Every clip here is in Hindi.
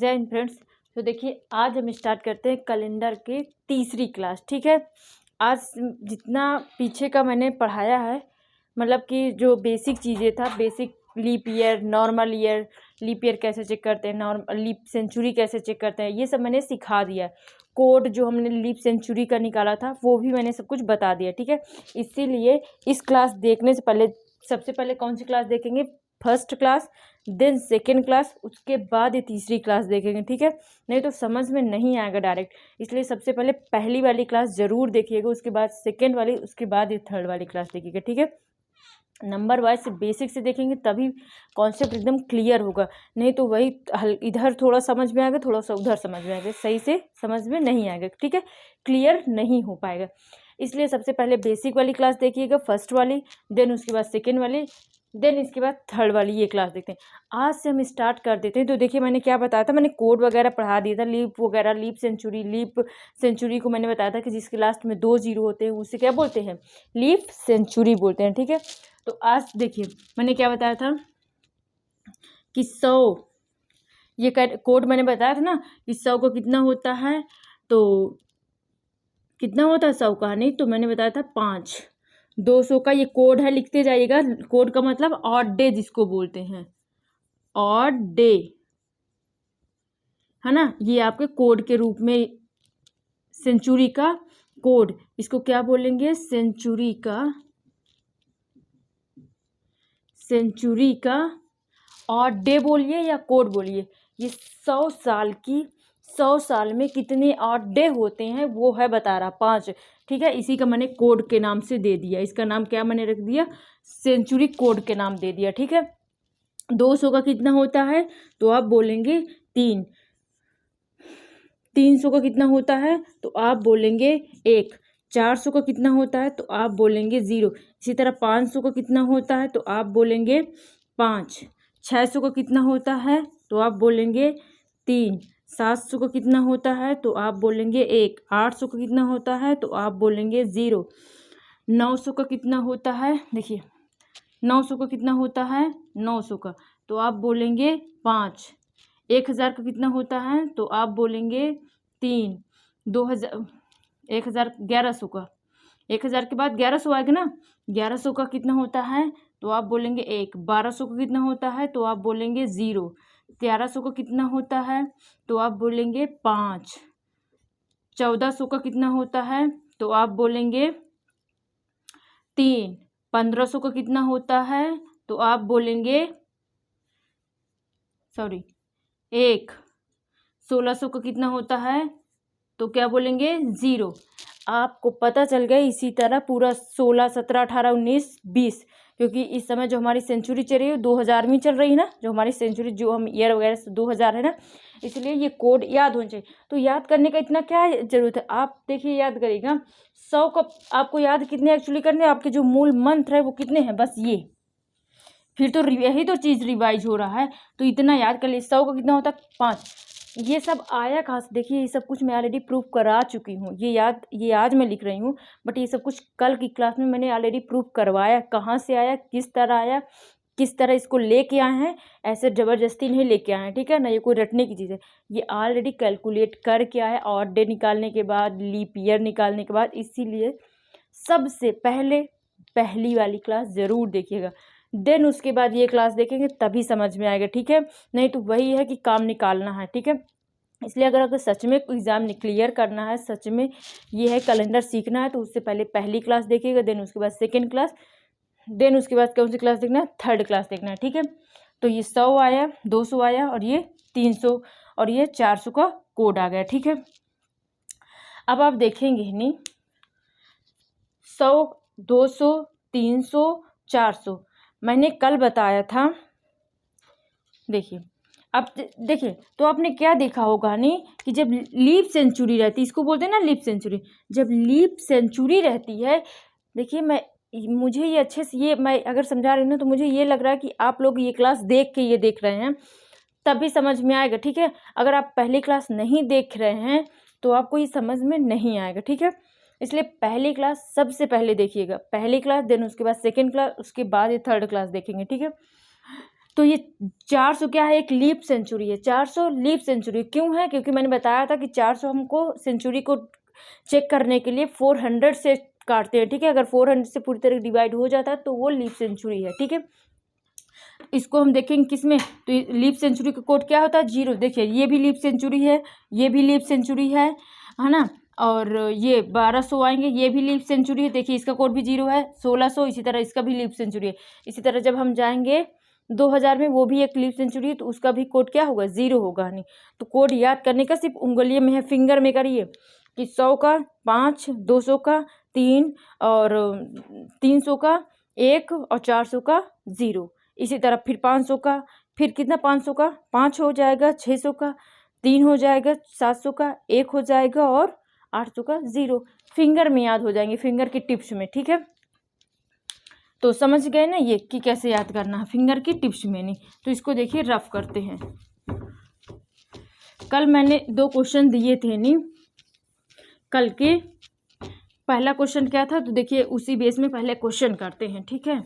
जय हिंद फ्रेंड्स। तो देखिए आज हम स्टार्ट करते हैं कैलेंडर की तीसरी क्लास। ठीक है, आज जितना पीछे का मैंने पढ़ाया है, मतलब कि जो बेसिक चीज़ें था, basic leap year, normal year, leap year कैसे चेक करते हैं, नॉर्मल लीप सेंचुरी कैसे चेक करते हैं, ये सब मैंने सिखा दिया। कोड जो हमने लीप सेंचुरी का निकाला था वो भी मैंने सब कुछ बता दिया। ठीक है, इसीलिए इस क्लास देखने से पहले सबसे पहले कौन सी क्लास देखेंगे? First class, then second class, उसके बाद ये तीसरी क्लास देखेंगे। ठीक है, नहीं तो समझ में नहीं आएगा डायरेक्ट, इसलिए सबसे पहले पहली वाली क्लास ज़रूर देखिएगा, उसके बाद सेकेंड वाली, उसके बाद ये थर्ड वाली क्लास देखिएगा। ठीक है, नंबर वाइज से बेसिक से देखेंगे तभी कॉन्सेप्ट एकदम क्लियर होगा, नहीं तो वही इधर थोड़ा समझ में आएगा, थोड़ा सा उधर समझ में आएगा, सही से समझ में नहीं आएगा। ठीक है, क्लियर नहीं हो पाएगा, इसलिए सबसे पहले बेसिक वाली क्लास देखिएगा, फर्स्ट वाली, देन उसके बाद सेकेंड वाली, देन इसके बाद थर्ड वाली ये क्लास देखते हैं। आज से हम स्टार्ट कर देते हैं। तो देखिए मैंने क्या बताया था, मैंने कोड वगैरह पढ़ा दिया था, लीप वगैरह, लीप सेंचुरी को मैंने बताया था कि जिसके लास्ट में 2 जीरो होते हैं उसे क्या बोलते हैं? लीप सेंचुरी बोलते हैं। ठीक है, तो आज देखिए मैंने क्या बताया था कि 100, ये कोड मैंने बताया था ना कि 100 को कितना होता है, तो कितना होता है 100 का, नहीं तो मैंने बताया था 5। 200 का ये कोड है, लिखते जाइएगा। कोड का मतलब ऑड डे जिसको बोलते हैं, ऑड डे, है ना, ये आपके कोड के रूप में सेंचुरी का कोड, इसको क्या बोलेंगे? सेंचुरी का ऑड डे बोलिए या कोड बोलिए। ये 100 साल में कितने ऑड डे होते हैं वो है बता रहा, 5। ठीक है, इसी का मैंने कोड के नाम से दे दिया, इसका नाम क्या मैंने रख दिया? सेंचुरी कोड के नाम दे दिया। ठीक है, 200 का कितना होता है तो आप बोलेंगे 3। 300 का कितना होता है तो आप बोलेंगे 1। 400 का कितना होता है तो आप बोलेंगे 0। इसी तरह 500 का कितना होता है तो आप बोलेंगे 5। 600 का कितना होता है तो आप बोलेंगे 3। 700 का कितना होता है तो आप बोलेंगे 1। 800 का कितना होता है तो आप बोलेंगे 0। 900 का कितना होता है, देखिए 900 का कितना होता है, 900 का तो आप बोलेंगे 5। 1000 का कितना होता है तो आप बोलेंगे 3। 2000, 1000, 1100 का, 1000 के बाद 1100 आएगा ना, 1100 का कितना होता है तो आप बोलेंगे 1। 1200 का कितना होता है तो आप बोलेंगे 0। 1300 का कितना होता है तो आप बोलेंगे 5। 1400 का कितना होता है तो आप बोलेंगे 3। 1500 का कितना होता है तो आप बोलेंगे 1। 1600 का कितना होता है तो क्या बोलेंगे? 0। आपको पता चल गया। इसी तरह पूरा 16, 17, 18, 19, 20, क्योंकि इस समय जो हमारी सेंचुरी चल रही है 2000वीं चल रही है ना, जो हमारी सेंचुरी, जो हम ईयर वगैरह 2000 है ना, इसलिए ये कोड याद होना चाहिए। तो याद करने का इतना क्या जरूरत है, आप देखिए याद करिएगा। 100 का आपको याद कितने एक्चुअली करने, आपके जो मूल मंत्र है वो कितने हैं, बस ये, फिर तो यही तो चीज़ रिवाइज हो रहा है, तो इतना याद कर लीजिए। 100 का कितना होता है? 5। ये सब आया कहाँ से? देखिए ये सब कुछ मैं ऑलरेडी प्रूफ करा चुकी हूँ, ये आज मैं लिख रही हूँ, बट ये सब कुछ कल की क्लास में मैंने ऑलरेडी प्रूफ करवाया। कहाँ से आया, किस तरह आया, किस तरह इसको लेके आए हैं, ऐसे ज़बरदस्ती नहीं लेके आए हैं। ठीक है ना, ये कोई रटने की चीज़ है, ये ऑलरेडी कैलकुलेट करके आया, ऑड डे निकालने के बाद, लीप ईयर निकालने के बाद। इसीलिए सबसे पहले पहली वाली क्लास ज़रूर देखिएगा, देन उसके बाद ये क्लास देखेंगे तभी समझ में आएगा। ठीक है, नहीं तो वही है कि काम निकालना है। ठीक है, इसलिए अगर सच में एग्ज़ाम क्लियर करना है, सच में ये है कैलेंडर सीखना है, तो उससे पहले पहली क्लास देखिएगा, देन उसके बाद सेकेंड क्लास, देन उसके बाद कौन सी क्लास देखना है? थर्ड क्लास देखना है। ठीक है, तो ये 100 आया, 200 आया, और ये 300 और ये 400 का कोड आ गया। ठीक है, अब आप देखेंगे नहीं, 100, 200, 300, 400 मैंने कल बताया था। देखिए अब देखिए, तो आपने क्या देखा होगा नहीं कि जब लीप सेंचुरी रहती, इसको बोलते हैं ना लीप सेंचुरी, जब लीप सेंचुरी रहती है, देखिए मुझे ये अच्छे से, ये मैं अगर समझा रही हूँ ना, तो मुझे ये लग रहा है कि आप लोग ये क्लास देख के ये देख रहे हैं तभी समझ में आएगा। ठीक है, अगर आप पहली क्लास नहीं देख रहे हैं तो आपको ये समझ में नहीं आएगा। ठीक है, इसलिए पहली क्लास सबसे पहले देखिएगा, पहली क्लास, देन उसके बाद सेकेंड क्लास, उसके बाद ये थर्ड क्लास देखेंगे। ठीक है, तो ये 400 क्या है, एक लीप सेंचुरी है। 400 लीप सेंचुरी क्यों है, क्योंकि मैंने बताया था कि 400 हमको सेंचुरी को चेक करने के लिए 400 से काटते हैं, ठीक है। अगर 400 से पूरी तरह डिवाइड हो जाता है तो वो लीप सेंचुरी है, ठीक है। इसको हम देखेंगे किस में, तो लीप सेंचुरी का कोड क्या होता है, 0। देखिए ये भी लीप सेंचुरी है, ये भी लीप सेंचुरी है ना। और ये 1200 आएंगे, ये भी लीप सेंचुरी है। देखिए इसका कोड भी 0 है। 1600 इसी तरह इसका भी लीप सेंचुरी है। इसी तरह जब हम जाएंगे 2000 में, वो भी एक लीप सेंचुरी है, तो उसका भी कोड क्या होगा, 0 होगा नहीं। तो कोड याद करने का सिर्फ उंगलियों में है, फिंगर में करिए कि 100 का 5, 200 का 3, और 300 का 1, और 400 का 0। इसी तरह फिर 500 का, फिर कितना 500 का 5 हो जाएगा, 600 का 3 हो जाएगा, 700 का 1 हो जाएगा, और 800 का 0। फिंगर में याद हो जाएंगे, फिंगर की टिप्स में, ठीक है। तो समझ गए ना ये कि कैसे याद करना है, फिंगर की टिप्स में नहीं। तो इसको देखिए रफ करते हैं। कल मैंने 2 क्वेश्चन दिए थे नहीं, कल के पहला क्वेश्चन क्या था, तो देखिए उसी बेस में पहले क्वेश्चन करते हैं, ठीक है।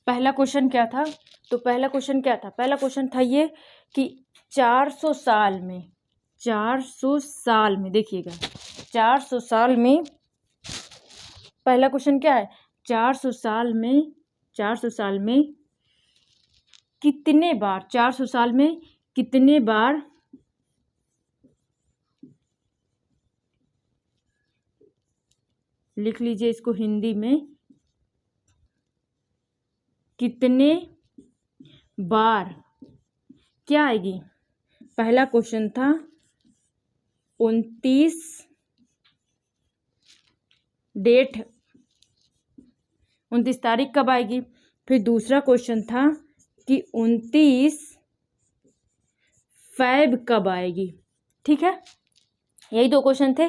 पहला क्वेश्चन क्या था, तो पहला क्वेश्चन क्या था, पहला क्वेश्चन था ये कि 400 साल में, 400 साल में, देखिएगा 400 साल में, पहला क्वेश्चन क्या है, 400 साल में, 400 साल में कितने बार, 400 साल में कितने बार लिख लीजिए इसको हिंदी में, कितने बार क्या आएगी। पहला क्वेश्चन था 29 डेट, 29 तारीख कब आएगी। फिर दूसरा क्वेश्चन था कि 29 फैब कब आएगी, ठीक है। यही 2 क्वेश्चन थे।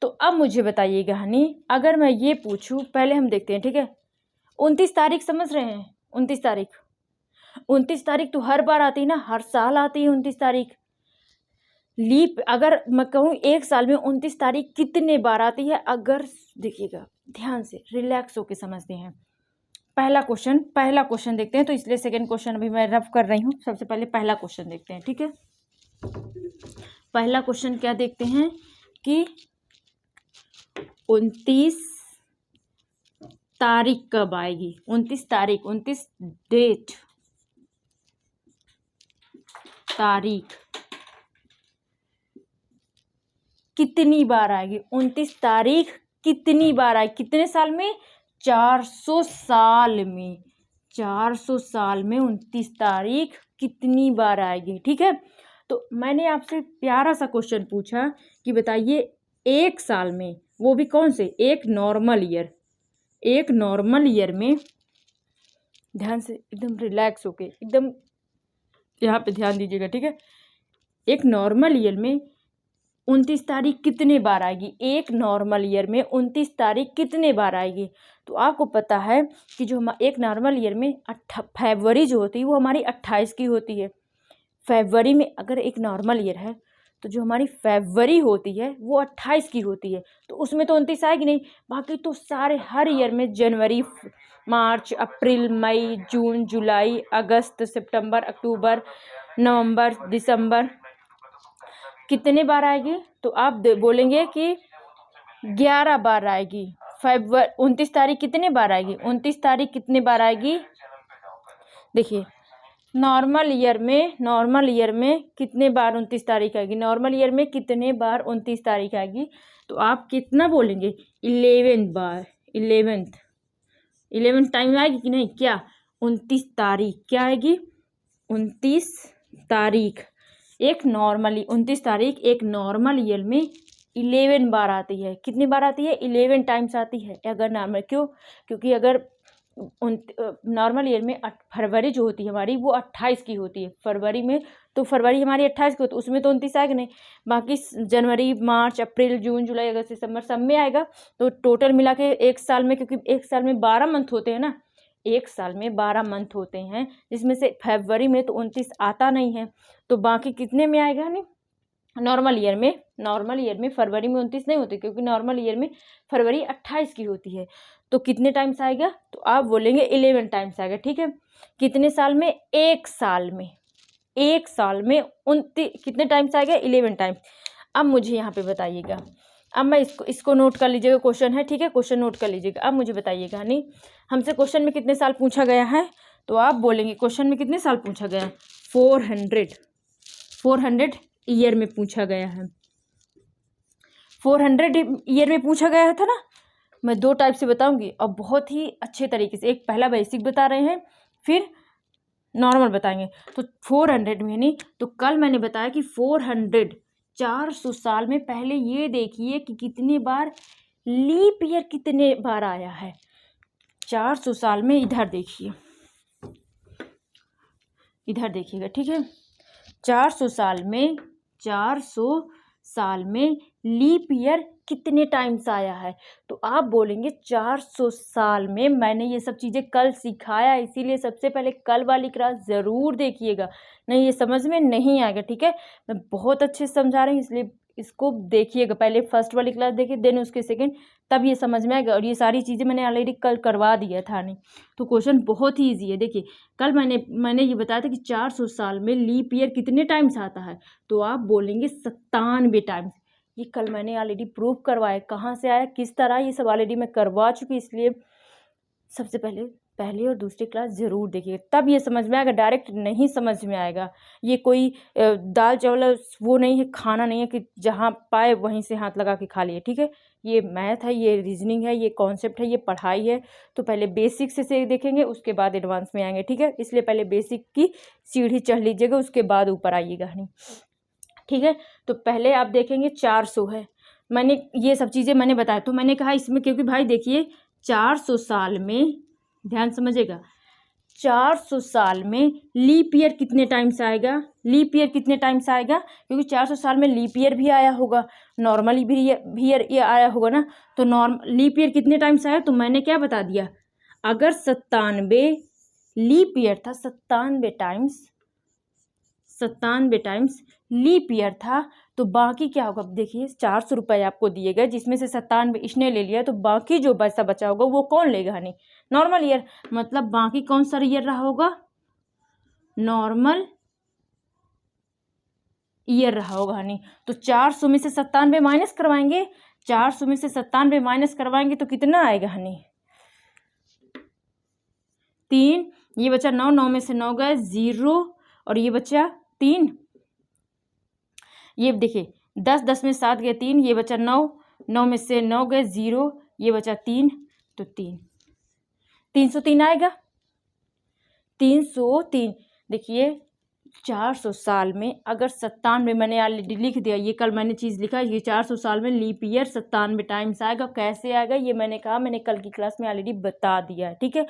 तो अब मुझे बताइएगा हनी, अगर मैं ये पूछूं, पहले हम देखते हैं, ठीक है। 29 तारीख समझ रहे हैं, 29 तारीख, 29 तारीख तो हर बार आती है ना, हर साल आती है 29 तारीख। लीप अगर मैं कहूँ एक साल में 29 तारीख कितने बार आती है, अगर देखिएगा ध्यान से रिलैक्स होके समझते हैं। पहला क्वेश्चन देखते हैं, तो इसलिए सेकंड क्वेश्चन अभी मैं रफ कर रही हूँ। सबसे पहले पहला क्वेश्चन देखते हैं, ठीक है। पहला क्वेश्चन क्या देखते हैं कि 29 तारीख कब आएगी, 29 तारीख, 29 डेट, तारीख कितनी बार आएगी, 29 तारीख कितनी बार आएगी, कितने साल में, 400 साल में, 400 साल में 29 तारीख कितनी बार आएगी, ठीक है। तो मैंने आपसे प्यारा सा क्वेश्चन पूछा कि बताइए एक साल में, वो भी कौन से, एक नॉर्मल ईयर, एक नॉर्मल ईयर में, ध्यान से एकदम रिलैक्स होके, एकदम यहाँ पे ध्यान दीजिएगा, ठीक है। एक नॉर्मल ईयर में 29 तारीख कितने बार आएगी, एक नॉर्मल ईयर में 29 तारीख कितने बार आएगी। तो आपको पता है कि जो हम एक नॉर्मल ईयर में फरवरी जो होती है वो हमारी 28 की होती है। फरवरी में अगर एक नॉर्मल ईयर है तो जो हमारी फरवरी होती है वो 28 की होती है, तो उसमें तो 29 आएगी नहीं। बाकी तो सारे हर ईयर में जनवरी, मार्च, अप्रैल, मई, जून, जुलाई, अगस्त, सितंबर, अक्टूबर, नवंबर, दिसंबर कितने बार आएगी, तो आप बोलेंगे कि 11 बार आएगी। 29 तारीख कितने बार आएगी, 29 तारीख कितने बार आएगी, देखिए नॉर्मल ईयर में कितने बार 29 तारीख आएगी, नॉर्मल ईयर में कितने बार 29 तारीख आएगी। तो आप कितना बोलेंगे, 11 बार, 11 टाइम आएगी कि नहीं, क्या 29 तारीख क्या आएगी, 29 तारीख एक नॉर्मली 29 तारीख एक नॉर्मल ईयर में 11 बार आती है। कितनी बार आती है, 11 टाइम्स आती है अगर नॉर्मल, क्यों, क्योंकि अगर नॉर्मल ईयर में फरवरी जो होती है हमारी वो 28 की होती है फरवरी में, तो फरवरी हमारी 28 की होती है, उसमें तो 29 आएगा नहीं। बाकी जनवरी, मार्च, अप्रैल, जून, जुलाई, अगस्त, सितंबर सब में आएगा। तो टोटल मिला के एक साल में, क्योंकि एक साल में 12 मंथ होते हैं ना, एक साल में 12 मंथ होते हैं, जिसमें से फरवरी में तो 29 आता नहीं है, तो बाकी कितने में आएगा नहीं, नॉर्मल ईयर में फरवरी में 29 नहीं होती, क्योंकि नॉर्मल ईयर में फरवरी 28 की होती है। तो कितने टाइम्स आएगा, तो आप बोलेंगे 11 टाइम्स आएगा, ठीक है। कितने साल में, एक साल में, एक साल में कितने टाइम्स आएगा, 11 टाइम्स। अब मुझे यहाँ पे बताइएगा, अब मैं इसको नोट कर लीजिएगा, क्वेश्चन है, ठीक है, क्वेश्चन नोट कर लीजिएगा। अब मुझे बताइएगा हनी, हमसे क्वेश्चन में कितने साल पूछा गया है, तो आप बोलेंगे क्वेश्चन में कितने साल पूछा गया है, 400 ईयर में पूछा गया है, 400 ईयर में पूछा गया था ना। मैं दो टाइप से बताऊंगी और बहुत ही अच्छे तरीके से, एक पहला बेसिक बता रहे हैं, फिर नॉर्मल बताएंगे। तो 400 में नहीं, तो कल मैंने बताया कि 400 साल में, पहले ये देखिए कि कितने बार लीप ईयर कितने बार आया है 400 साल में। इधर देखिए, इधर देखिएगा, ठीक है। 400 साल में लीप ईयर कितने टाइम्स आया है, तो आप बोलेंगे 400 साल में। मैंने ये सब चीज़ें कल सिखाया, इसीलिए सबसे पहले कल वाली क्लास ज़रूर देखिएगा, नहीं ये समझ में नहीं आएगा, ठीक है। मैं बहुत अच्छे से समझा रही हूँ, इसलिए इसको देखिएगा, पहले फर्स्ट वाली क्लास देखिए, देन उसके सेकेंड, तब ये समझ में आएगा। और ये सारी चीज़ें मैंने ऑलरेडी कल करवा दिया था नहीं, तो क्वेश्चन बहुत ही ईजी है। देखिए कल मैंने ये बताया था कि 400 साल में लीप ईयर कितने टाइम्स आता है, तो आप बोलेंगे 97 टाइम्स। ये कल मैंने ऑलरेडी प्रूव करवाया, कहाँ से आया, किस तरह, ये सब ऑलरेडी मैं करवा चुकी, इसलिए सबसे पहले और दूसरी क्लास ज़रूर देखिए, तब ये समझ में आएगा, डायरेक्ट नहीं समझ में आएगा। ये कोई दाल चावल वो नहीं है, खाना नहीं है कि जहाँ पाए वहीं से हाथ लगा के खा लिए, ठीक है। ये मैथ है, ये रीजनिंग है, ये कॉन्सेप्ट है, ये पढ़ाई है। तो पहले बेसिक से देखेंगे, उसके बाद एडवांस में आएंगे, ठीक है। इसलिए पहले बेसिक की सीढ़ी चढ़ लीजिएगा, उसके बाद ऊपर आइएगा, नहीं, ठीक है। तो पहले आप देखेंगे 400 है, मैंने ये सब चीज़ें मैंने बताया, तो मैंने कहा इसमें, क्योंकि भाई देखिए 400 साल में, ध्यान समझिएगा, 400 साल में लीप ईयर कितने टाइम्स आएगा, लीप ईयर कितने टाइम्स आएगा, क्योंकि 400 साल में लीप ईयर भी आया होगा, नॉर्मली भी ईयर ये आया होगा ना। तो लीप ईयर कितने टाइम्स आया, तो मैंने क्या बता दिया, अगर 97 लीप ईयर था, 97 टाइम्स लीप ईयर था, तो बाकी क्या होगा। अब देखिए 400 रुपये आपको दिए गए, जिसमें से 97 इसने ले लिया, तो बाकी जो पैसा बचा होगा वो कौन लेगा, नहीं नॉर्मल ईयर, मतलब बाकी कौन सा ईयर रहा होगा, नॉर्मल ईयर रहा होगा, नहीं। तो 400 में से 97 माइनस करवाएंगे, 400 में से 97 माइनस करवाएंगे तो कितना आएगा हनी, 3, ये बचा 9, 9 में से 9 गए 0, और ये बचा 3, ये देखिए 10, 10 में 7 गए 3, ये बचा 9, 9 में से 9 गए 0, ये बचा 3, तो 303 आएगा, 303। देखिए 400 साल में अगर 97, मैंने ऑलरेडी लिख दिया, ये कल मैंने चीज़ लिखा, ये 400 साल में लीप ईयर 97 टाइम्स आएगा। कैसे आएगा ये मैंने कहा, मैंने कल की क्लास में ऑलरेडी बता दिया है, ठीक है।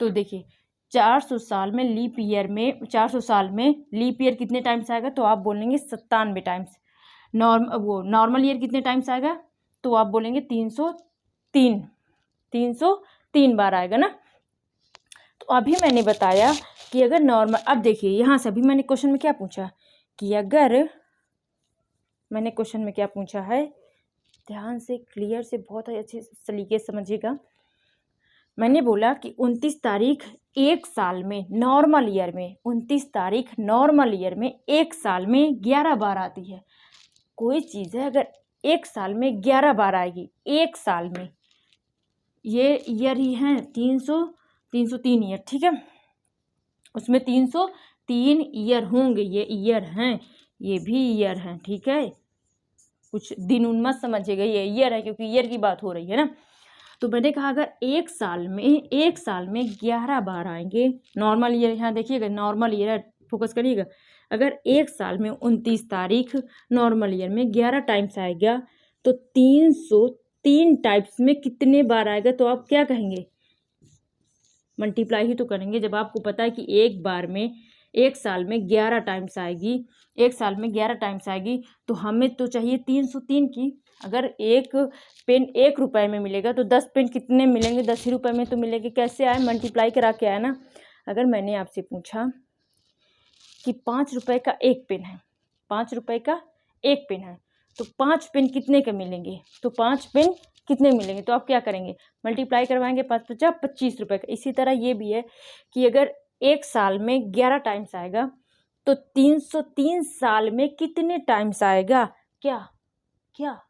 तो देखिए 400 साल में लीप ईयर में, 400 साल में लीप ईयर कितने टाइम्स आएगा, तो आप बोलेंगे 97 टाइम्स। नॉर्मल ईयर कितने टाइम्स आएगा, तो आप बोलेंगे 303 बार आएगा ना। तो अभी मैंने बताया कि अगर नॉर्मल, अब देखिए यहाँ से अभी मैंने क्वेश्चन में क्या पूछा, कि अगर मैंने क्वेश्चन में क्या पूछा है, ध्यान से क्लियर से बहुत अच्छे तरीके से समझिएगा। मैंने बोला कि 29 तारीख एक साल में, नॉर्मल ईयर में 29 तारीख नॉर्मल ईयर में एक साल में 11 बार आती है। कोई चीज़ है अगर एक साल में 11 बार आएगी, एक साल में, ये ईयर ही हैं 303 ईयर, ठीक है, उसमें 303 ईयर होंगे, ये ईयर हैं, ये भी ईयर हैं, ठीक है। कुछ दिन उन मत समझिएगा, ये ईयर है क्योंकि ईयर की बात हो रही है ना। तो मैंने कहा अगर एक साल में 11 बार आएंगे, नॉर्मल ईयर, यहाँ देखिएगा नॉर्मल ईयर है, फोकस करिएगा। अगर एक साल में 29 तारीख नॉर्मल ईयर में 11 टाइम्स आएगा, तो 303 टाइम्स में कितने बार आएगा, तो आप क्या कहेंगे, मल्टीप्लाई ही तो करेंगे। जब आपको पता है कि एक बार में, एक साल में 11 टाइम्स आएगी, एक साल में 11 टाइम्स आएगी, तो हमें तो चाहिए 303 की। अगर एक पेन 1 रुपये में मिलेगा तो 10 पेन कितने मिलेंगे, 10 ही रुपये में तो मिलेंगे। कैसे आए, मल्टीप्लाई करा के आया ना। अगर मैंने आपसे पूछा कि 5 रुपये का एक पेन है, 5 रुपये का एक पेन है, तो 5 पेन कितने के मिलेंगे, तो 5 पेन कितने मिलेंगे, तो आप क्या करेंगे, मल्टीप्लाई करवाएंगे, 5 पचास 25 रुपये का। इसी तरह ये भी है कि अगर एक साल में 11 टाइम्स आएगा तो 303 साल में कितने टाइम्स आएगा, क्या क्या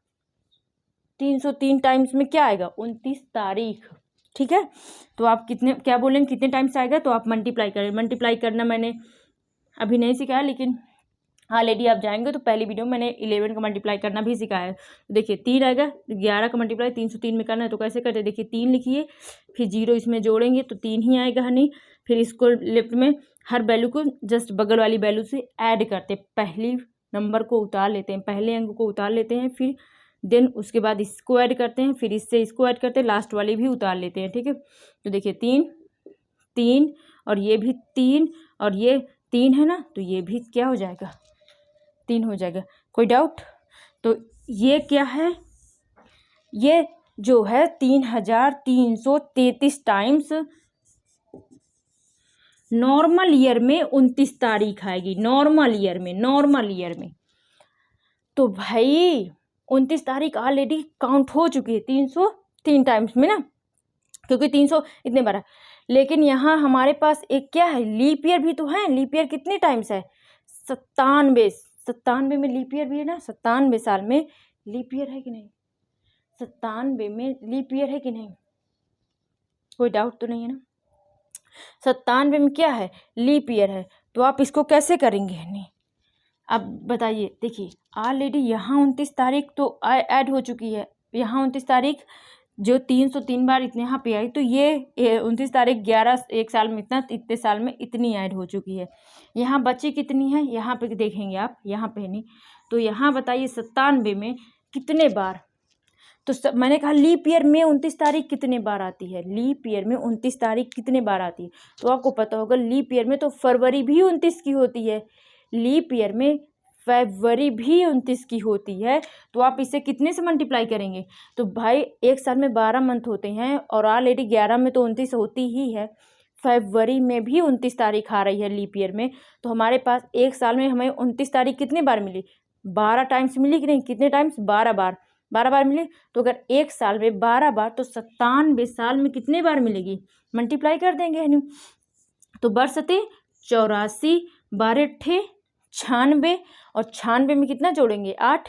303 टाइम्स में क्या आएगा, 29 तारीख। ठीक है, तो आप कितने क्या बोलेंगे कितने टाइम्स आएगा, तो आप मल्टीप्लाई करें। मल्टीप्लाई करना मैंने अभी नहीं सिखाया, लेकिन ऑलरेडी आप जाएंगे तो पहली वीडियो में मैंने 11 का मल्टीप्लाई करना भी सिखाया है। तो देखिए 3 आएगा, 11 का मल्टीप्लाई 303 में करना है, तो कैसे करते, देखिए 3 लिखिए, फिर 0 इसमें जोड़ेंगे तो 3 ही आएगा हनी, फिर इसको लेफ्ट में हर वैल्यू को जस्ट बगल वाली वैल्यू से ऐड करते, पहली नंबर को उतार लेते हैं, पहले अंक को उतार लेते हैं, फिर देन उसके बाद इसको ऐड करते हैं, फिर इससे इसको ऐड करते हैं, लास्ट वाली भी उतार लेते हैं। ठीक है, तो देखिए 3 3 और ये भी 3 और ये 3 है ना, तो ये भी क्या हो जाएगा, 3 हो जाएगा। कोई डाउट, तो ये क्या है, ये जो है 3333 टाइम्स नॉर्मल ईयर में 29 तारीख आएगी, नॉर्मल ईयर में। तो भाई 29 तारीख ऑलरेडी काउंट हो चुकी है 303 टाइम्स में ना, क्योंकि 300 इतने बार है। लेकिन यहाँ हमारे पास एक क्या है, लीप ईयर भी तो है। लीप ईयर कितने टाइम्स है, 97 में लीप ईयर भी है ना, 97 साल में लीप ईयर है कि नहीं, 97 में लीप ईयर है कि नहीं, कोई डाउट तो नहीं है ना। 97 में क्या है, लीप ईयर है। तो आप इसको कैसे करेंगे नहीं, अब बताइए। देखिए ऑलरेडी यहाँ 29 तारीख तो ऐड हो चुकी है, यहाँ 29 तारीख जो 303 बार इतने यहाँ पे आई, तो ये 29 तारीख 11 एक साल में इतना, इतने साल में इतनी ऐड हो चुकी है। यहाँ बची कितनी है, यहाँ पे देखेंगे आप, यहाँ पे नहीं, तो यहाँ बताइए 97 में कितने बार, तो मैंने कहा लीप ईयर में 29 तारीख कितने बार आती है, लीप ईयर में 29 तारीख कितने बार आती है, तो आपको पता होगा लीप ईयर में तो फरवरी भी 29 की होती है, लीप ईयर में फरवरी भी 29 की होती है। तो आप इसे कितने से मल्टीप्लाई करेंगे, तो भाई एक साल में 12 मंथ होते हैं और ऑलरेडी 11 में तो 29 होती ही है, फरवरी में भी 29 तारीख आ रही है लीप ईयर में। तो हमारे पास एक साल में हमें 29 तारीख कितने बार मिली, 12 टाइम्स मिली कि नहीं, कितने टाइम्स, 12 बार मिली। तो अगर एक साल में 12 बार, तो 97 साल में कितने बार मिलेगी, मल्टीप्लाई कर देंगे है नहीं। तो बरसते 84, 12 96 और 96 में कितना जोड़ेंगे, 8,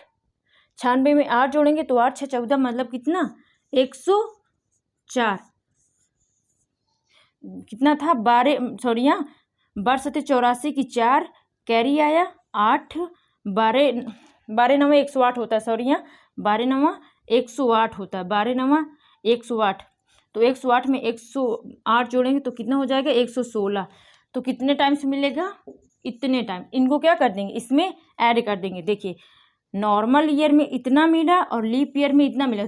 96 में 8 जोड़ेंगे तो 8 6 14 मतलब कितना, 104, कितना था 12, सॉरी यहाँ बरसते 84 की 4 कैरी आया, 8 12 9 108 होता है, सॉरी यहाँ 12 9 108 होता है, 12 9 108। तो 108 में 108 जोड़ेंगे तो कितना हो जाएगा, 116। तो कितने टाइम्स मिलेगा, इतने टाइम। इनको क्या कर देंगे, इसमें ऐड कर देंगे। देखिए नॉर्मल ईयर में इतना मिला और लीप ईयर में इतना मिला,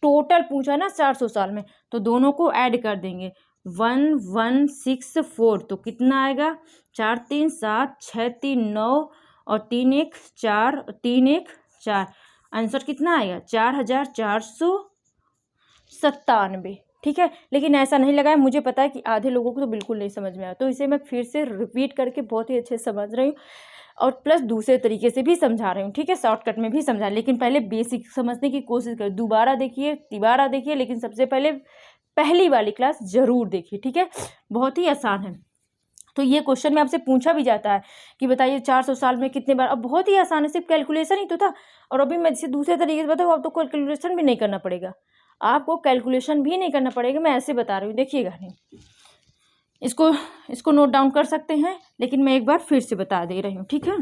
टोटल पूछा ना 400 साल में, तो दोनों को ऐड कर देंगे, 1164। तो कितना आएगा, 4 3 7 6 3 9 और 3 1 4 3 1 4, आंसर कितना आएगा, 4497। ठीक है, लेकिन ऐसा नहीं लगा है, मुझे पता है कि आधे लोगों को तो बिल्कुल नहीं समझ में आया, तो इसे मैं फिर से रिपीट करके बहुत ही अच्छे से समझ रही हूँ और प्लस दूसरे तरीके से भी समझा रही हूँ। ठीक है, शॉर्टकट में भी समझा, लेकिन पहले बेसिक समझने की कोशिश करें, दोबारा देखिए तिबारा देखिए, लेकिन सबसे पहले पहली वाली क्लास ज़रूर देखिए। ठीक है, बहुत ही आसान है। तो ये क्वेश्चन में आपसे पूछा भी जाता है कि बताइए 400 साल में कितने बार, अब बहुत ही आसान है, सिर्फ कैलकुलेशन ही तो था। और अभी मैं इसे दूसरे तरीके से बताऊँ, अब तो कैलकुलेशन भी नहीं करना पड़ेगा, आपको कैलकुलेशन भी नहीं करना पड़ेगा, मैं ऐसे बता रही हूँ, देखिएगा नहीं। इसको नोट डाउन कर सकते हैं, लेकिन मैं एक बार फिर से बता दे रही हूँ। ठीक है,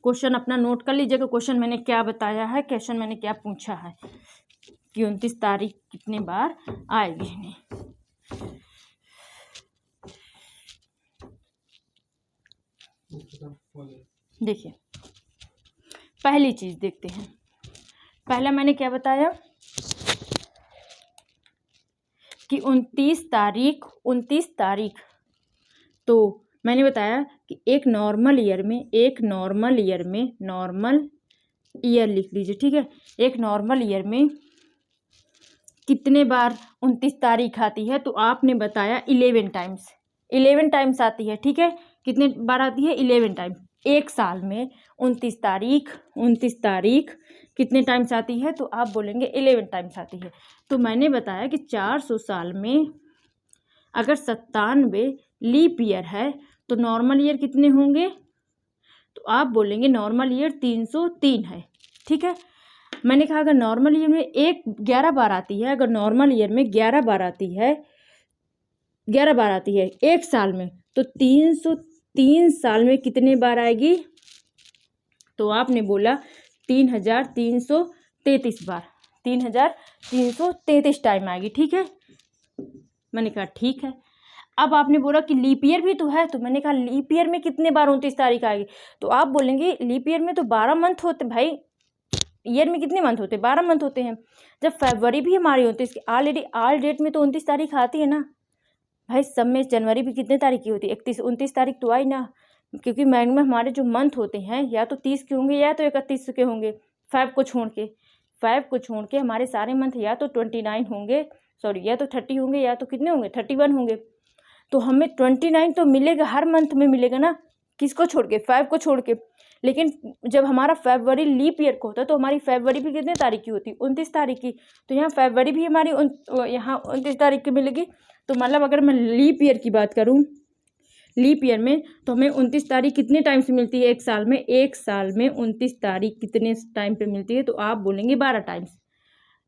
क्वेश्चन अपना नोट कर लीजिएगा, क्वेश्चन मैंने क्या बताया है, क्वेश्चन मैंने क्या पूछा है कि 29 तारीख कितने बार आएगी। देखिए पहली चीज देखते हैं, पहला मैंने क्या बताया कि 29 तारीख, तो मैंने बताया कि एक नॉर्मल ईयर लिख लीजिए। ठीक है, एक नॉर्मल ईयर में कितने बार 29 तारीख आती है, तो आपने बताया 11 टाइम्स, 11 टाइम्स आती है, ठीक है। कितने बार आती है? 11 टाइम। एक साल में 29 तारीख कितने टाइम्स आती है? तो आप बोलेंगे 11 टाइम्स आती है। तो मैंने बताया कि 400 साल में अगर 97 लीप ईयर है तो नॉर्मल ईयर कितने होंगे? तो आप बोलेंगे नॉर्मल ईयर 303 है, ठीक है। मैंने कहा अगर नॉर्मल ईयर में 11 बार आती है, अगर नॉर्मल ईयर में 11 बार आती है, 11 बार आती है एक साल में, तो 303 साल में कितने बार आएगी? तो आपने बोला 3333 बार, 3333 टाइम आएगी, ठीक है। मैंने कहा ठीक है। अब आपने बोला कि लीप ईयर भी तो है, तो मैंने कहा लीप ईयर में कितने बार 29 तारीख आएगी? तो आप बोलेंगे लीप ईयर में तो 12 मंथ होते भाई, ईयर में कितने मंथ होते? 12 मंथ होते हैं। जब फरवरी भी हमारी होती है, ऑलरेडी ऑल डेट में तो 29 तारीख आती है ना भाई। सब में जनवरी भी कितने तारीख की होती है? 29 तारीख तो आई ना, क्योंकि मैक्सिमम हमारे जो मंथ होते हैं या तो 30 के होंगे या तो 31 के होंगे, 5 को छोड़ के हमारे सारे मंथ या तो 29 होंगे, सॉरी या तो 30 होंगे या तो कितने होंगे? 31 होंगे। तो हमें 29 तो मिलेगा, हर मंथ में मिलेगा ना, किसको छोड़ के? 5 को छोड़ के। लेकिन जब हमारा फरवरी लीप ईयर को होता है तो हमारी फरवरी भी कितने तारीख की होती? 29 तारीख की। तो यहाँ फरवरी भी हमारी यहाँ 29 तारीख की मिलेगी। तो मतलब अगर मैं लीप ईयर की बात करूँ, लीप ईयर में तो हमें 29 तारीख कितने टाइम से मिलती है एक साल में? एक साल में 29 तारीख कितने टाइम पे मिलती है? तो आप बोलेंगे 12 टाइम्स।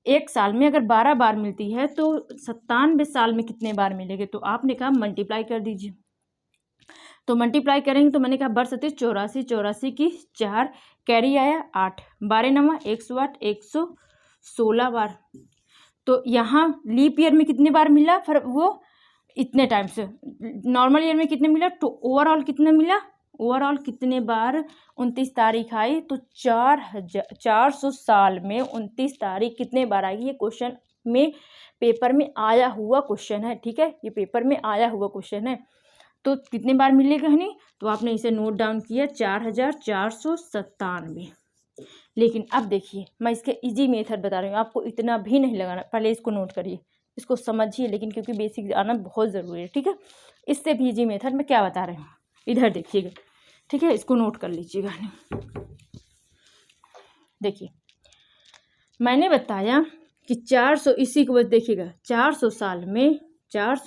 एक साल में अगर 12 बार मिलती है तो 97 साल में कितने बार मिलेंगे? तो आपने कहा मल्टीप्लाई कर दीजिए। तो मल्टीप्लाई करेंगे तो मैंने कहा बर 37 84, 84 की 4, कैरी आया 8, 12 9 108, 116 बार। तो यहाँ लीप ईयर में कितने बार मिला? फिर वो इतने टाइम से। नॉर्मल ईयर में कितने मिला? तो ओवरऑल कितने मिला? ओवरऑल कितने बार 29 तारीख आई? तो 400 साल में 29 तारीख कितने बार आएगी? ये क्वेश्चन में पेपर में आया हुआ क्वेश्चन है, ठीक है। ये पेपर में आया हुआ क्वेश्चन है। तो कितने बार मिलेगा हनी? तो आपने इसे नोट डाउन किया 4497। लेकिन अब देखिए मैं इसके इजी मेथड बता रही हूँ, आपको इतना भी नहीं लगाना। पहले इसको नोट करिए, इसको समझिए, लेकिन क्योंकि बेसिक आना बहुत ज़रूरी है, ठीक है। इससे भी इजी मेथड मैं क्या बता रही हूँ, इधर देखिएगा, ठीक है। इसको नोट कर लीजिएगा। देखिए मैंने बताया कि 400, इसी को बस देखिएगा, 400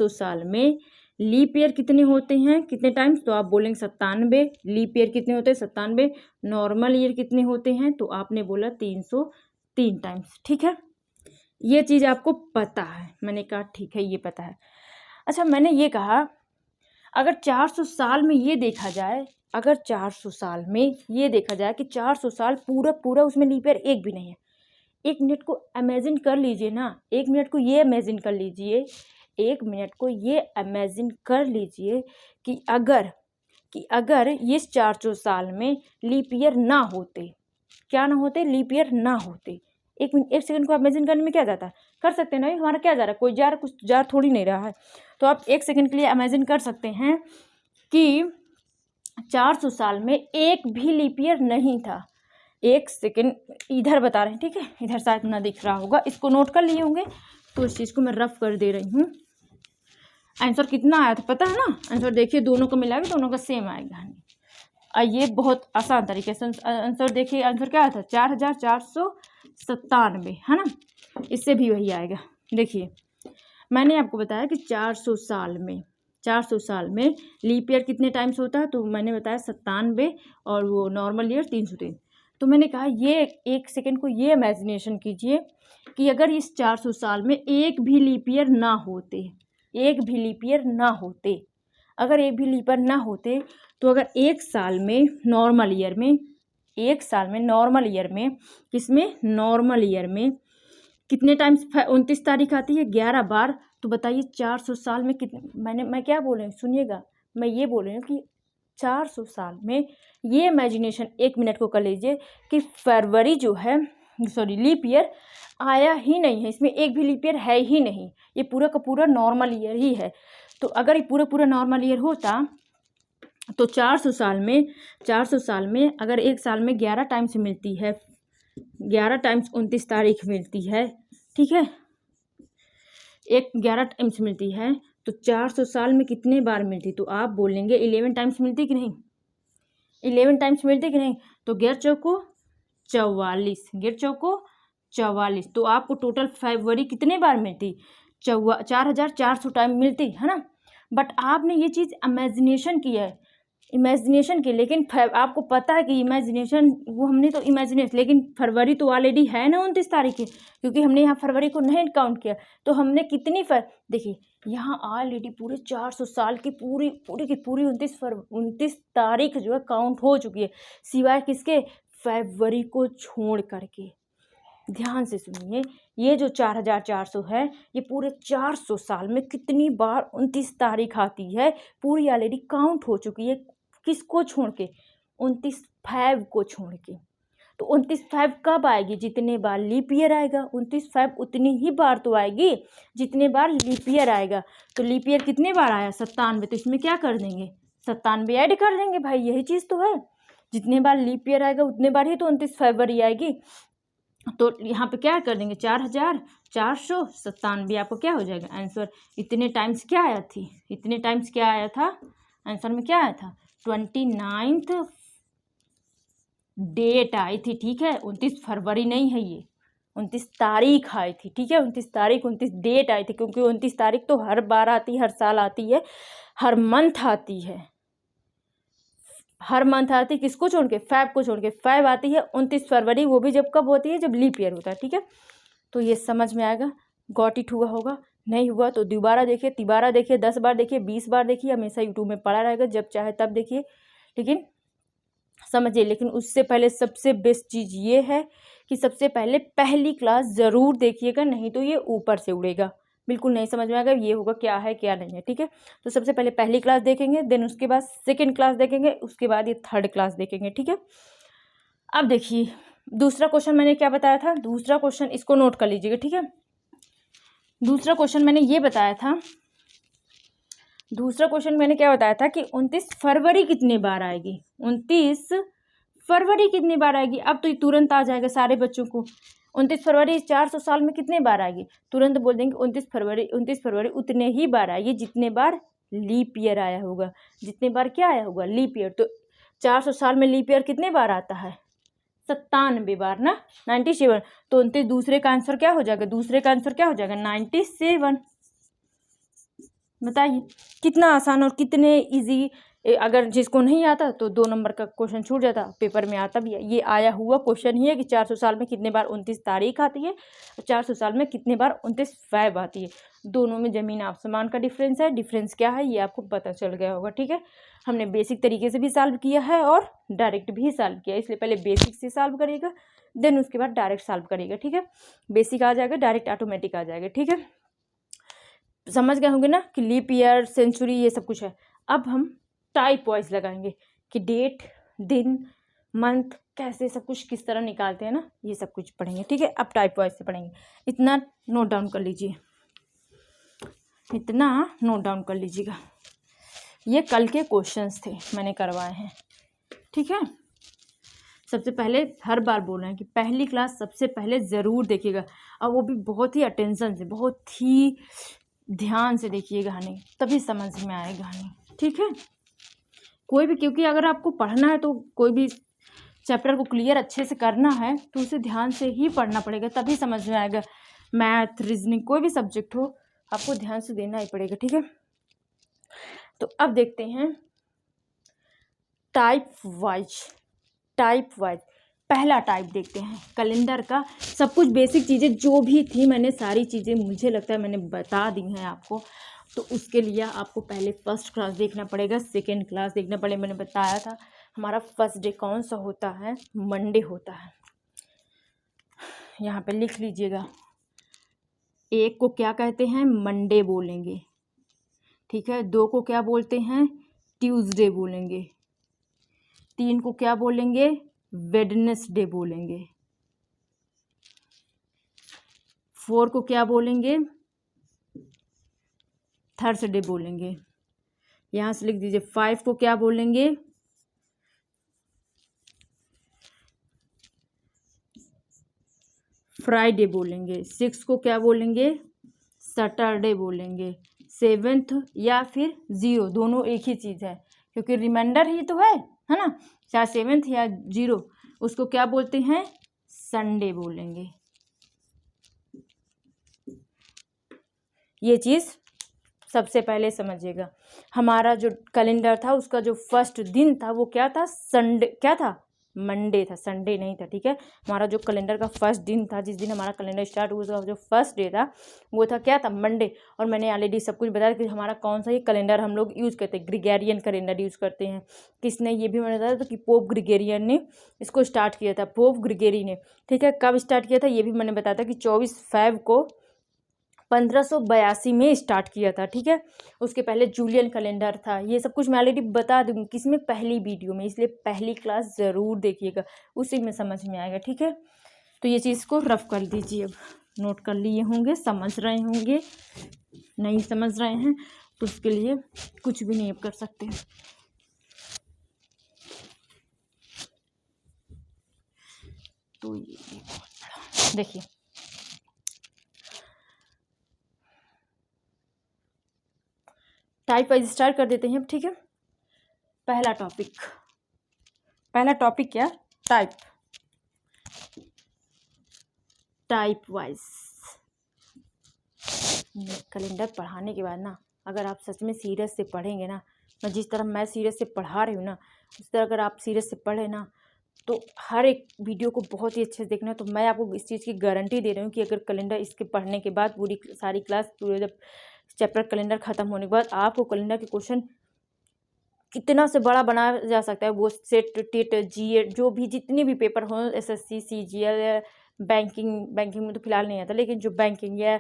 साल में लीप ईयर कितने होते हैं? कितने टाइम्स? तो आप बोलेंगे 97। लीप ईयर कितने होते हैं? 97। नॉर्मल ईयर कितने होते हैं? तो आपने बोला 303 टाइम्स, ठीक है। ये चीज़ आपको पता है। मैंने कहा ठीक है, ये पता है। अच्छा, मैंने ये कहा अगर 400 साल में ये देखा जाए, अगर 400 साल में ये देखा जाए कि 400 साल पूरा उसमें लीप ईयर एक भी नहीं है। 1 मिनट को इमेजिन कर लीजिए ना, 1 मिनट को ये इमेजिन कर लीजिए, 1 मिनट को ये इमेजिन कर लीजिए कि अगर ये 400 साल में लीप ईयर ना होते, क्या ना होते? लीप ईयर ना होते। 1 सेकंड को इमेजिन करने में क्या जाता है? कर सकते हैं ना, हमारा क्या जा रहा है? कोई जा रहा, कुछ जा थोड़ी नहीं रहा है। तो आप 1 सेकंड के लिए इमेजिन कर सकते हैं कि 400 साल में एक भी लीप ईयर नहीं था। 1 सेकंड इधर बता रहे हैं, ठीक है। इधर शायद ना दिख रहा होगा, इसको नोट कर लिए होंगे, तो इस चीज़ को मैं रफ कर दे रही हूँ। आंसर कितना आया था पता है ना? आंसर देखिए, दोनों को मिलाएगा, दोनों का सेम आएगा। ये बहुत आसान तरीके से आंसर देखिए। आंसर क्या आया था? 4497, है ना। इससे भी वही आएगा। देखिए मैंने आपको बताया कि 400 साल में लीप ईयर कितने टाइम्स होता है? तो मैंने बताया 97 और वो नॉर्मल ईयर 303। तो मैंने कहा ये 1 सेकंड को ये इमेजिनेशन कीजिए कि अगर इस 400 साल में एक भी लीप ईयर ना होते, अगर एक भी लीप ईयर ना होते, तो अगर एक साल में नॉर्मल ईयर में कितने टाइम्स 29 तारीख आती है? 11 बार। तो बताइए 400 साल में कितने, मैं क्या बोल रही हूँ, सुनिएगा। मैं ये बोल रही हूँ कि 400 साल में ये इमेजिनेशन 1 मिनट को कर लीजिए कि फरवरी जो है, सॉरी लीप ईयर आया ही नहीं है, इसमें एक भी लीप ईयर है ही नहीं, ये पूरा का पूरा नॉर्मल ईयर ही है। तो अगर ये पूरा नॉर्मल ईयर होता तो 400 साल में अगर एक साल में 11 टाइम्स मिलती है, 11 टाइम्स 29 तारीख मिलती है, ठीक है, 11 टाइम्स मिलती है, तो 400 साल में कितने बार मिलती, तो आप बोलेंगे 11 टाइम्स मिलती कि नहीं, 11 टाइम्स मिलती कि नहीं। तो 11 चौको 44, 11 चौको 44, तो आपको टोटल फरवरी कितने बार मिलती, 4400 टाइम मिलती है ना। बट आपने ये चीज़ इमेजिनेशन की है, इमेजिनेशन की, लेकिन आपको पता है कि इमेजिनेशन वो हमने तो इमेजिनेशन, लेकिन फरवरी तो ऑलरेडी है ना 29 तारीख की, क्योंकि हमने यहाँ फरवरी को नहीं काउंट किया। तो हमने कितनी देखिए यहाँ ऑलरेडी पूरे 400 साल की पूरी पूरी की पूरी 29 तारीख जो है काउंट हो चुकी है, सिवाय किसके, फरवरी को छोड़ करके। ध्यान से सुनिए, ये जो 4400 है ये पूरे 400 साल में कितनी बार 29 तारीख आती है, पूरी ऑलरेडी काउंट हो चुकी है। किसको छोड़ के, 29 फैब को छोड़ के। तो 29 फैब कब आएगी, जितने बार लीप ईयर आएगा, 29 फैब उतनी ही बार तो आएगी जितने बार लीप ईयर आएगा। तो लीप ईयर कितने बार आया, 97, तो इसमें क्या कर देंगे, 97 ऐड कर देंगे भाई, यही चीज़ तो है। जितने बार लीप ईयर आएगा उतने बार ही तो 29 फरवरी आएगी। तो यहाँ पे क्या कर देंगे, 4497, आपको क्या हो जाएगा आंसर। इतने टाइम्स क्या आया थी, इतने टाइम्स क्या आया था आंसर में, क्या आया था, 29th डेट आई थी, ठीक है, 29 फरवरी नहीं है ये, 29 तारीख आई थी, ठीक है, 29 तारीख, 29 डेट आई थी, क्योंकि 29 तारीख तो हर बार आती है, हर साल आती है, हर मंथ आती है, हर मंथ आती है, किसको छोड़ के, फैब को छोड़ के। फैब आती है 29 फरवरी, वो भी जब कब होती है, जब लीप ईयर होता है, ठीक है। तो ये समझ में आएगा, गॉट इट हुआ होगा, नहीं हुआ तो दोबारा देखिए, तिबारा देखिए, 10 बार देखिए, 20 बार देखिए, हमेशा यूट्यूब में पड़ा रहेगा, जब चाहे तब देखिए, लेकिन समझिए। लेकिन उससे पहले सबसे बेस्ट चीज़ ये है कि सबसे पहले पहली क्लास ज़रूर देखिएगा, नहीं तो ये ऊपर से उड़ेगा, बिल्कुल नहीं समझ में आएगा, ये होगा क्या है क्या नहीं है, ठीक है। तो सबसे पहले पहली क्लास देखेंगे, देन उसके बाद सेकेंड क्लास देखेंगे, उसके बाद ये थर्ड क्लास देखेंगे, ठीक है। अब देखिए दूसरा क्वेश्चन मैंने क्या बताया था, दूसरा क्वेश्चन इसको नोट कर लीजिएगा, ठीक है। दूसरा क्वेश्चन मैंने ये बताया था, दूसरा क्वेश्चन मैंने क्या बताया था कि 29 फरवरी कितने बार आएगी, 29 फरवरी कितनी बार आएगी। अब तो ये तुरंत आ जाएगा सारे बच्चों को, 29 फरवरी 400 साल में कितने बार आएगी, तुरंत बोल देंगे 29 फरवरी उतने ही बार आएगी जितने बार लीप ईयर आया होगा, जितने बार क्या आया होगा, लीप ईयर। तो 400 साल में लीप ईयर कितने बार आता है, 97 बार ना, 97। तो 29 दूसरे का आंसर क्या हो जाएगा, दूसरे का आंसर क्या हो जाएगा, 97। बताइए कितना आसान और कितने इजी। अगर जिसको नहीं आता तो 2 नंबर का क्वेश्चन छूट जाता, पेपर में आता भी है। ये आया हुआ क्वेश्चन ही है कि 400 साल में कितने बार 29 तारीख आती है और 400 साल में कितने बार 29 फैब आती है। दोनों में ज़मीन आसमान का डिफरेंस है। डिफरेंस क्या है ये आपको पता चल गया होगा, ठीक है। हमने बेसिक तरीके से भी सॉल्व किया है और डायरेक्ट भी सॉल्व किया, इसलिए पहले बेसिक से सॉल्व करिएगा, देन उसके बाद डायरेक्ट सॉल्व करिएगा, ठीक है। बेसिक आ जाएगा, डायरेक्ट ऑटोमेटिक आ जाएगा, ठीक है। समझ गए होंगे ना कि लीप ईयर, सेंचुरी, ये सब कुछ है। अब हम टाइप वाइज लगाएंगे कि डेट, दिन, मंथ, कैसे सब कुछ किस तरह निकालते हैं ना, ये सब कुछ पढ़ेंगे, ठीक है। अब टाइप वाइज से पढ़ेंगे, इतना नोट डाउन कर लीजिए, इतना नोट डाउन कर लीजिएगा। ये कल के क्वेश्चंस थे, मैंने करवाए हैं, ठीक है। सबसे पहले हर बार बोल रहे हैं कि पहली क्लास सबसे पहले ज़रूर देखिएगा, और वो भी बहुत ही अटेंशन से, बहुत ही ध्यान से देखिए कहानी, तभी समझ में आए कहानी, ठीक है। कोई भी, क्योंकि अगर आपको पढ़ना है तो कोई भी चैप्टर को क्लियर अच्छे से करना है तो उसे ध्यान से ही पढ़ना पड़ेगा, तभी समझ में आएगा। मैथ, रीजनिंग, कोई भी सब्जेक्ट हो आपको ध्यान से देना ही पड़ेगा, ठीक है। तो अब देखते हैं टाइप वाइज, टाइप वाइज पहला टाइप देखते हैं कैलेंडर का। सब कुछ बेसिक चीज़ें जो भी थी मैंने सारी चीज़ें, मुझे लगता है मैंने बता दी हैं आपको। तो उसके लिए आपको पहले फर्स्ट क्लास देखना पड़ेगा, सेकेंड क्लास देखना पड़ेगा। मैंने बताया था हमारा फर्स्ट डे कौन सा होता है, मंडे होता है। यहाँ पे लिख लीजिएगा, एक को क्या कहते हैं, मंडे बोलेंगे, ठीक है। 2 को क्या बोलते हैं, ट्यूसडे बोलेंगे। 3 को क्या बोलेंगे, वेडनेसडे बोलेंगे। 4 को क्या बोलेंगे, थर्सडे बोलेंगे। यहाँ से लिख दीजिए 5 को क्या बोलेंगे, फ्राइडे बोलेंगे। 6 को क्या बोलेंगे, सैटरडे बोलेंगे। 7th या फिर 0, दोनों एक ही चीज़ है, क्योंकि रिमाइंडर ही तो है ना। चाहे 7th या 0, उसको क्या बोलते हैं, संडे बोलेंगे। ये चीज़ सबसे पहले समझिएगा। हमारा जो कैलेंडर था उसका जो फर्स्ट दिन था वो क्या था, संडे, क्या था, मंडे था, संडे नहीं था, ठीक है। हमारा जो कैलेंडर का फर्स्ट दिन था, जिस दिन हमारा कैलेंडर स्टार्ट हुआ उसका जो फर्स्ट डे था वो था क्या था, मंडे। और मैंने ऑलरेडी सब कुछ बताया कि हमारा कौन सा ये कैलेंडर हम लोग यूज़ करते हैं, ग्रिगोरियन कैलेंडर यूज़ करते हैं। किसने, ये भी मैंने बताया था कि पोप ग्रिगोरियन ने इसको स्टार्ट किया था, पोप ग्रिगोरी ने, ठीक है। कब स्टार्ट किया था ये भी मैंने बताया था कि 24 फरवरी को 1582 में स्टार्ट किया था, ठीक है। उसके पहले जूलियन कैलेंडर था। ये सब कुछ मैं ऑलरेडी बता दूँगी किसमें, पहली वीडियो में, इसलिए पहली क्लास ज़रूर देखिएगा, उसी में समझ में आएगा, ठीक है। तो ये चीज़ को रफ कर दीजिए, अब नोट कर लिए होंगे, समझ रहे होंगे। नहीं समझ रहे हैं तो उसके लिए कुछ भी नहीं अब कर सकते। तो ये देखिए, टाइप वाइज स्टार्ट कर देते हैं अब, ठीक है। पहला टॉपिक क्या, टाइप वाइज। कैलेंडर पढ़ाने के बाद ना, अगर आप सच में सीरियस से पढ़ेंगे ना, मैं जिस तरह मैं सीरियस से पढ़ा रही हूँ ना, उस तरह अगर आप सीरियस से पढ़े ना, तो हर एक वीडियो को बहुत ही अच्छे से देखना। तो मैं आपको इस चीज़ की गारंटी दे रही हूँ कि अगर कैलेंडर इसके पढ़ने के बाद पूरी सारी क्लास, पूरे जब चैप्टर कैलेंडर ख़त्म होने के बाद आपको कैलेंडर के क्वेश्चन कितना से बड़ा बनाया जा सकता है, वो सेट, टेट, जीएड, जो भी जितने भी पेपर हों, एसएससी, सीजीएल, बैंकिंग में तो फिलहाल नहीं आता, लेकिन जो बैंकिंग या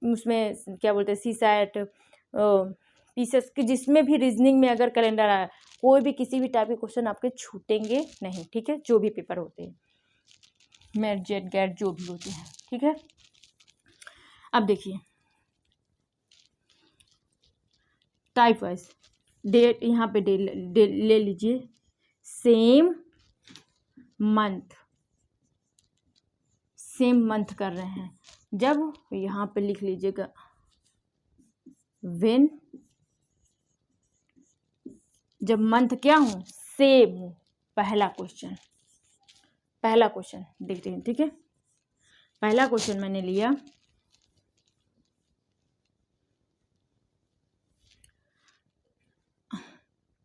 उसमें क्या बोलते हैं, सीसैट, पीसीएस की, जिसमें भी रीजनिंग में अगर कैलेंडर आया, कोई भी किसी भी टाइप के क्वेश्चन आपके छूटेंगे नहीं, ठीक है। जो भी पेपर होते हैं, मेट, जेट, गैट, जो भी होते हैं, ठीक है। अब देखिए, टाइप वाइज डेट, यहाँ पे डे ले लीजिए, सेम मंथ कर रहे हैं जब, यहाँ पे लिख लीजिएगा व्हेन, जब मंथ क्या हो, सेम हो। पहला क्वेश्चन देखते हैं, ठीक है। पहला क्वेश्चन मैंने लिया,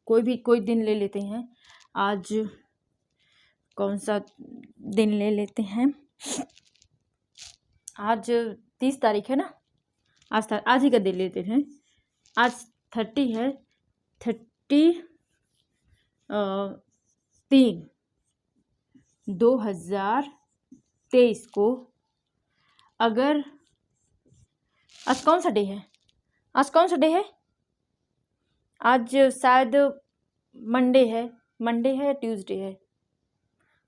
कोई दिन ले लेते हैं। आज कौन सा दिन ले लेते हैं, आज 30 तारीख है ना, आज ही का दिन लेते हैं। आज 30 है, 30/3/2023 को, अगर आज कौन सा डे है, आज शायद मंडे है या ट्यूसडे है।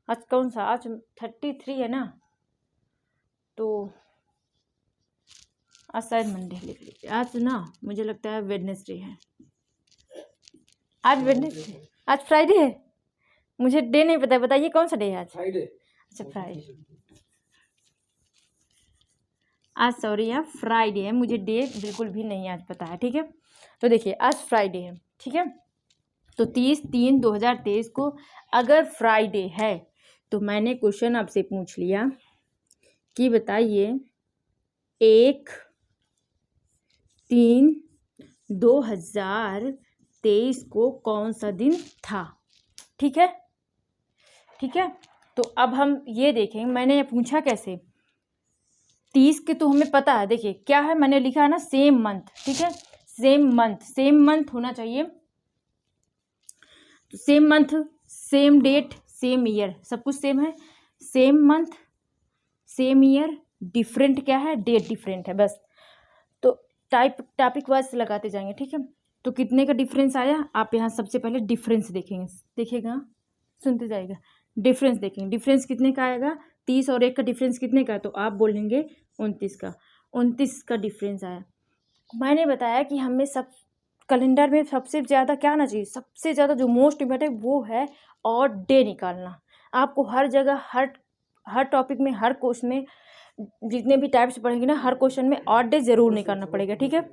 आज कौन सा, आज 33 है ना, तो आज शायद मंडे लिख लीजिए। आज ना मुझे लगता है वेडनेसडे है, आज वेडनेसडे, आज फ्राइडे है, मुझे डे नहीं पता, बताइए कौन सा डे है आज, फ्राइडे। अच्छा, फ्राइडे, आज सॉरी यार फ्राइडे है, मुझे डे बिल्कुल भी नहीं आज पता है, ठीक है। तो देखिए, आज फ्राइडे है, ठीक है। तो 30/3/2023 को अगर फ्राइडे है तो मैंने क्वेश्चन आपसे पूछ लिया कि बताइए 1/3/2023 को कौन सा दिन था, ठीक है। तो अब हम ये देखेंगे, मैंने पूछा कैसे, 30 के तो हमें पता है, देखिए क्या है, मैंने लिखा है ना सेम मंथ, ठीक है। सेम मंथ होना चाहिए, तो same month, same date, same year, सब कुछ सेम है। Same month, same year, different क्या है, डेट डिफरेंट है, बस। तो टॉपिक वाइज लगाते जाएंगे, ठीक है। तो कितने का डिफरेंस आया, आप यहाँ सबसे पहले डिफरेंस देखिएगा, सुनते जाइएगा, डिफरेंस देखेंगे, डिफरेंस कितने का आएगा, 30 और 1 का डिफरेंस कितने का, तो आप बोलेंगे 29 का डिफरेंस आया। मैंने बताया कि हमें सब कैलेंडर में सबसे ज़्यादा क्या आना चाहिए, सबसे ज़्यादा जो मोस्ट इम्पोर्टेंट वो है और डे निकालना। आपको हर जगह, हर टॉपिक में, हर क्वेश्चन में, जितने भी टाइप्स पढ़ेंगे ना, हर क्वेश्चन में और डे ज़रूर निकालना पड़ेगा, ठीक है।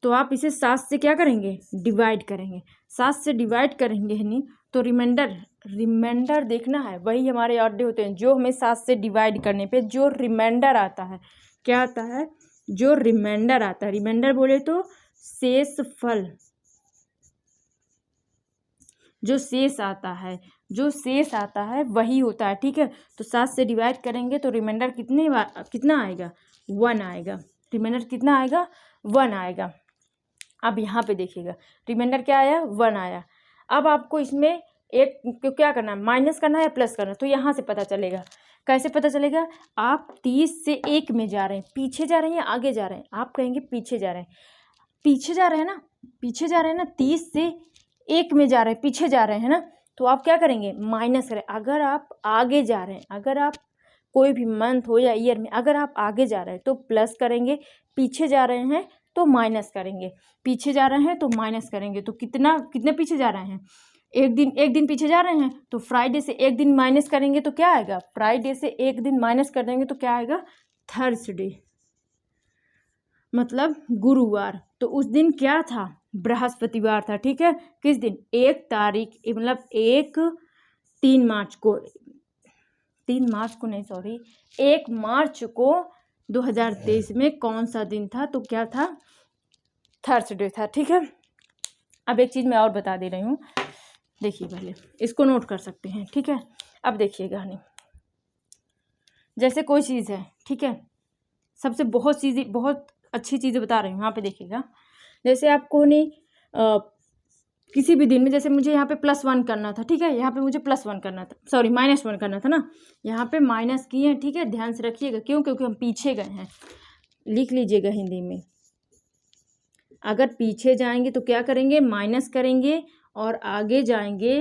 तो आप इसे 7 से क्या करेंगे, डिवाइड करेंगे। 7 से डिवाइड करेंगे नहीं तो रिमाइंडर देखना है, वही हमारे ऑर्डर होते हैं जो हमें 7 से डिवाइड करने पे जो रिमाइंडर आता है, क्या आता है, जो रिमाइंडर आता है, रिमाइंडर बोले तो शेष फल, जो शेष आता है, जो शेष आता है वही होता है। ठीक है, तो 7 से डिवाइड करेंगे तो रिमाइंडर कितना आएगा, 1 आएगा। रिमाइंडर कितना आएगा, 1 आएगा। अब यहाँ पे देखिएगा रिमाइंडर क्या आया, 1 आया। अब आपको इसमें एक को क्या करना है, माइनस करना है या प्लस करना है, तो यहाँ से पता चलेगा। कैसे पता चलेगा, आप 30 से 1 में जा रहे हैं, पीछे जा रहे हैं या आगे जा रहे हैं, आप कहेंगे पीछे जा रहे हैं, पीछे जा रहे हैं ना, पीछे जा रहे हैं ना, 30 से 1 में जा रहे हैं, पीछे जा रहे हैं ना, तो आप क्या करेंगे, माइनस करें। अगर आप आगे जा रहे हैं, अगर आप कोई भी मंथ हो या ईयर में अगर आप आगे जा रहे हैं तो प्लस करेंगे, पीछे जा रहे हैं तो माइनस करेंगे, पीछे जा रहे हैं तो माइनस करेंगे। तो कितने पीछे जा रहे हैं, एक दिन पीछे जा रहे हैं तो फ्राइडे से 1 दिन माइनस करेंगे तो क्या आएगा, फ्राइडे से 1 दिन माइनस कर देंगे तो क्या आएगा, थर्सडे, मतलब गुरुवार। तो उस दिन क्या था, बृहस्पतिवार था। ठीक है, किस दिन, 1 तारीख, मतलब 3 मार्च को, 3 मार्च को नहीं सॉरी 1 मार्च को 2023 में कौन सा दिन था, तो क्या था, थर्सडे था। ठीक है, अब एक चीज़ मैं और बता दे रही हूँ, देखिए पहले इसको नोट कर सकते हैं। ठीक है, अब देखिएगा नहीं, जैसे कोई चीज़ है, ठीक है, सबसे बहुत अच्छी चीज़ें बता रही हूँ, यहाँ पे देखिएगा। जैसे आपको नहीं किसी भी दिन में, जैसे मुझे यहाँ पे +1 करना था, ठीक है, यहाँ पे मुझे +1 करना था, सॉरी -1 करना था ना, यहाँ पे माइनस किए हैं। ठीक है, ध्यान से रखिएगा, क्यों, क्योंकि हम पीछे गए हैं। लिख लीजिएगा हिंदी में, अगर पीछे जाएंगे तो क्या करेंगे, माइनस करेंगे, और आगे जाएंगे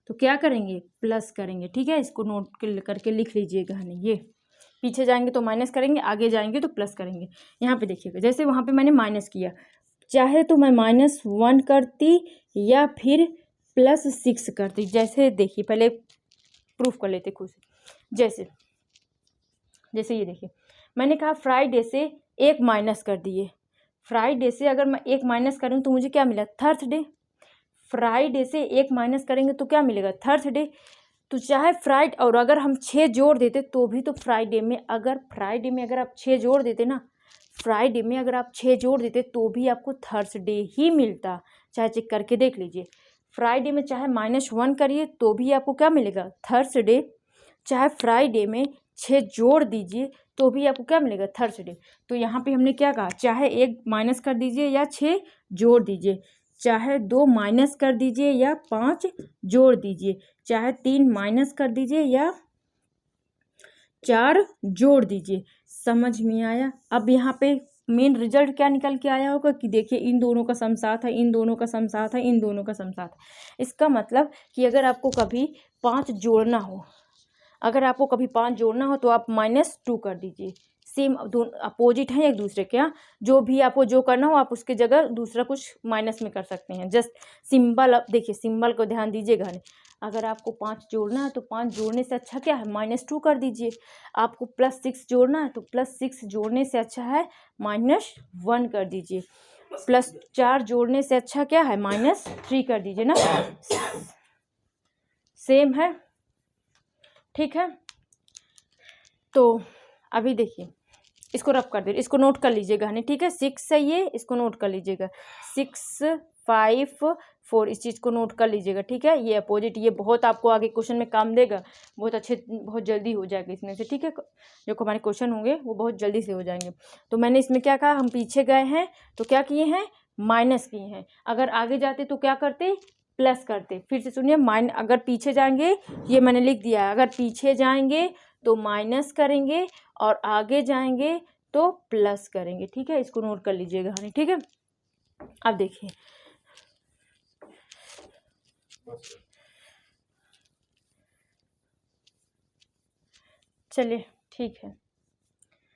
तो क्या करेंगे, प्लस करेंगे। ठीक है, इसको नोट करके लिख लीजिएगा। ये पीछे जाएंगे तो माइनस करेंगे, आगे जाएंगे तो प्लस करेंगे। यहाँ पे देखिएगा, जैसे वहाँ पे मैंने माइनस किया, चाहे तो मैं -1 करती या फिर +6 करती। जैसे देखिए, पहले प्रूफ कर लेते खुद से। जैसे ये देखिए, मैंने कहा फ्राइडे से 1 माइनस कर दिए, फ्राइडे से अगर मैं 1 माइनस करूँ तो मुझे क्या मिला, थर्सडे। फ्राइडे से 1 माइनस करेंगे तो क्या मिलेगा, थर्सडे। तो चाहे और अगर हम 6 जोड़ देते तो भी, तो फ्राइडे में अगर आप 6 जोड़ देते ना, फ्राइडे में अगर आप 6 जोड़ देते तो भी आपको थर्सडे ही मिलता। चाहे चेक करके देख लीजिए, फ्राइडे में चाहे -1 करिए तो भी आपको क्या मिलेगा, थर्सडे। चाहे फ्राइडे में 6 जोड़ दीजिए तो भी आपको क्या मिलेगा, थर्सडे। तो यहाँ पे हमने क्या कहा, चाहे 1 माइनस कर दीजिए या 6 जोड़ दीजिए, चाहे 2 माइनस कर दीजिए या 5 जोड़ दीजिए, चाहे 3 माइनस कर दीजिए या 4 जोड़ दीजिए। समझ में आया। अब यहाँ पे मेन रिजल्ट क्या निकल के आया होगा कि देखिए, इन दोनों का सम 7 है, इन दोनों का सम 7 है, इन दोनों का सम 7 है। इसका मतलब कि अगर आपको कभी 5 जोड़ना हो, तो आप -2 कर दीजिए। सेम दोनों अपोजिट हैं एक दूसरे के, यहाँ जो भी आपको जो करना हो आप उसके जगह दूसरा कुछ माइनस में कर सकते हैं। जस्ट सिंबल, अब देखिए सिंबल को ध्यान दीजिएगा। अगर आपको 5 जोड़ना है तो 5 जोड़ने से अच्छा क्या है, -2 कर दीजिए। आपको +6 जोड़ना है तो +6 जोड़ने से अच्छा है -1 कर दीजिए। +4 जोड़ने से अच्छा क्या है, -3 कर दीजिए ना, सेम है। ठीक है, तो अभी देखिए, इसको रब कर दे, इसको नोट कर लीजिएगा। ठीक है, 6 है ये, इसको नोट कर लीजिएगा, 6 5 4, इस चीज़ को नोट कर लीजिएगा। ठीक है, ये अपोजिट, ये बहुत आपको आगे क्वेश्चन में काम देगा, बहुत जल्दी हो जाएगा इसमें से। ठीक है, जो हमारे क्वेश्चन होंगे वो बहुत जल्दी से हो जाएंगे। तो मैंने इसमें क्या कहा, हम पीछे गए हैं तो क्या किए हैं, माइनस किए हैं। अगर आगे जाते तो क्या करते, प्लस करते। फिर से सुनिए, अगर पीछे जाएंगे, ये मैंने लिख दिया है, अगर पीछे जाएंगे तो माइनस करेंगे और आगे जाएंगे तो प्लस करेंगे। ठीक है, इसको नोट कर लीजिएगा। ठीक है, अब देखिए, चलिए ठीक है।